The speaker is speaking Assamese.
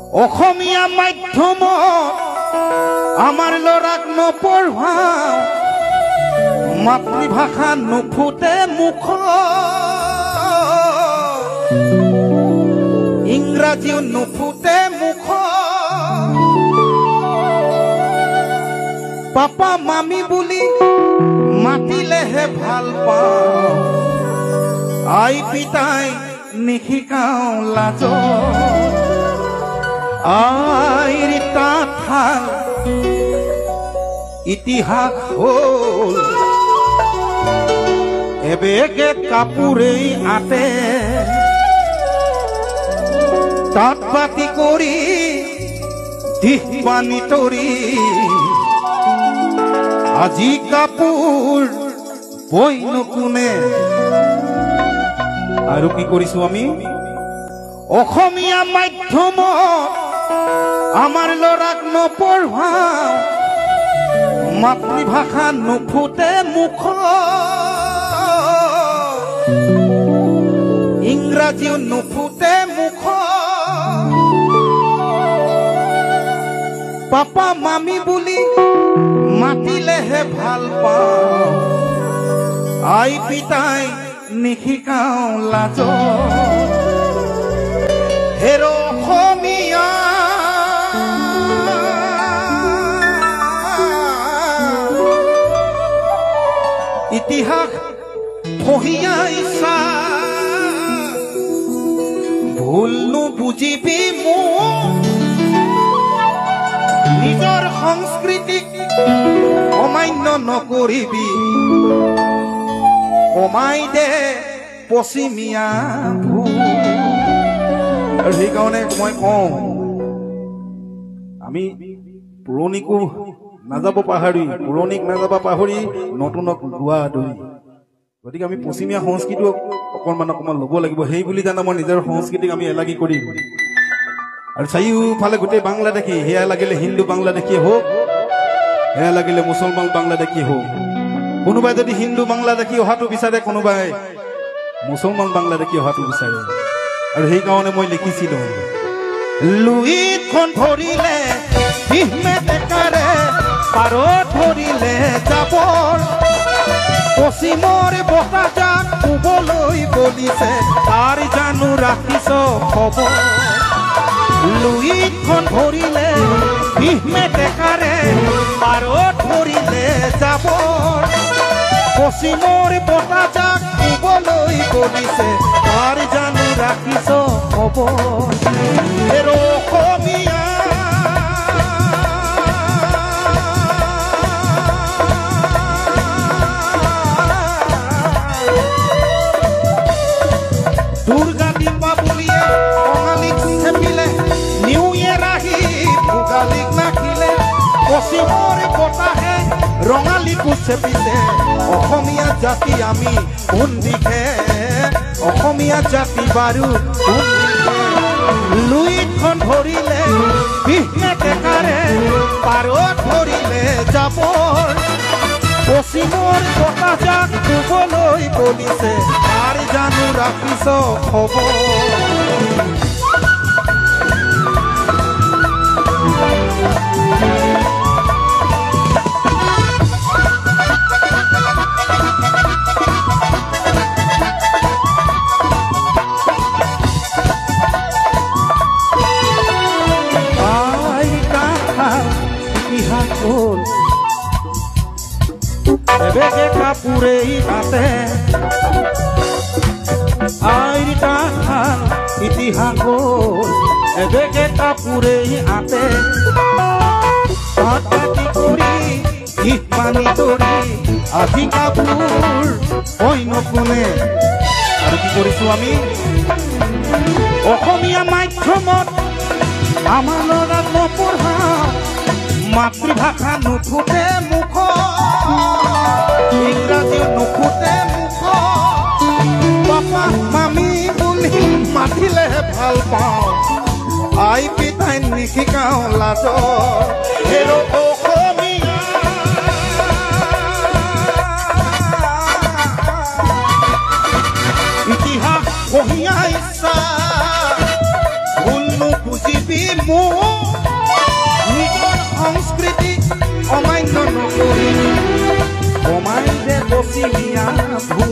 অসমীয়া মাধ্যমত আমাৰ ল'ৰাক নপঢ়াওঁ মাতৃভাষা নুফুটে মুখ ইংৰাজীও নুফুটে মুখ পাপা মামি বুলি মাতিলেহে ভাল পাওঁ আই পিতাই নিশিকাওঁ লাজ আইৰ তাঁতশাল ইতিহাস হ'ল এবেগে কাপোৰেই আঁতে তাঁত বাতি কৰি দিশ বানি তৰি আজি কাপোৰ বইনো কোনে আৰু কি কৰিছো আমি অসমীয়া মাধ্যমত আমাৰ ল'ৰাক নপঢ়াওঁ মাতৃভাষা নুফুটে মুখ ইংৰাজীও নুফুটে মুখ পাপা মামি বুলি মাতিলেহে ভাল পাওঁ আই পিতাই নিশিকাওঁ লাজ হেৰ অসমীয়া ইতিহাস পঢ়িয়াইছা ভুল নুবুজিবি মোক নিজৰ সংস্কৃতিক অমান্য নকৰিবি কমাই দে পশ্চিমীয়া ভুল আৰু সেইকাৰণে মই কওঁ আমি পুৰণিকো নাযাব পাহৰি পুৰণিক নাযাবা পাহৰি নতুনক লোৱা আদৰি গতিকে আমি পশ্চিমীয়া সংস্কৃতিক অকণমান ল'ব লাগিব সেই বুলি জানো মই নিজৰ সংস্কৃতিক আমি এলাগি কৰিম আৰু চাৰিওফালে গোটেই বাংলাদেশী সেয়া লাগিলে হিন্দু বাংলাদেশী হওক সেয়া লাগিলে মুছলমান বাংলাদেশী হওক কোনোবাই যদি হিন্দু বাংলাদেশী অহাটো বিচাৰে কোনোবাই মুছলমান বাংলাদেশী অহাটো বিচাৰে আৰু সেইকাৰণে মই লিখিছিলোঁ লুইতখন ধৰিলে বিহমেটেকাৰে পাৰত ধৰিলে যাবৰ পশ্চিমৰ বতাহজাক শুবলৈ বলিছে তাৰ জানো ৰাখিছ খবৰ লুইতখন ধৰিলে বিহমেটেকাৰে পাৰত ধৰিলে যাবৰ পশ্চিমৰ বতাহজাক শুবলৈ বলিছে তাৰ জানো ৰাখিছ খবৰ হেৰ অসমীয়া দুৰ্গা দীপাৱলীয়ে কঙালীক চেপিলে নিউ ইয়েৰ আহি ভোগালীক নাখিলে পশ্চিমৰ বতাহে ৰঙালীকো চেপিছে অসমীয়া জাতি আমি কোন দিশে অসমীয়া জাতি বাৰু কোন দিশে লুইতখন ধৰিলে বিহমেটেকাৰে পাৰত ধৰিলে যাবৰ পশ্চিমৰ বতাহজাক শুবলৈ বলিছে তাৰ জানো ৰাখিছ খবৰ এবেগে কাপোৰেই আঁতে আইৰ তাঁতশাল ইতিহাস হ'ল এবেগে কাপোৰেই আঁতে তাঁত বাতি কৰি দিশ বানি তৰি আজি কাপোৰ বইনো কোনে আৰু কি কৰিছো আমি অসমীয়া মাধ্যমত আমাৰ ল'ৰাক নপঢ়াওঁ মাতৃভাষা নুফুটে মুখ ইংৰাজী নুফুটে মুখ পাপা মামি বুলি মাতিলেহে ভাল পাওঁ আই পিতাই নিশিকাওঁ লাজ হেৰ অসমীয়া ইতিহাস কঢ়িয়াইছা ভুল নুবুজিবি নিজৰ সংস্কৃতি অমান্য নকৰি কমাই যে পশ্চিমীয়া ভূ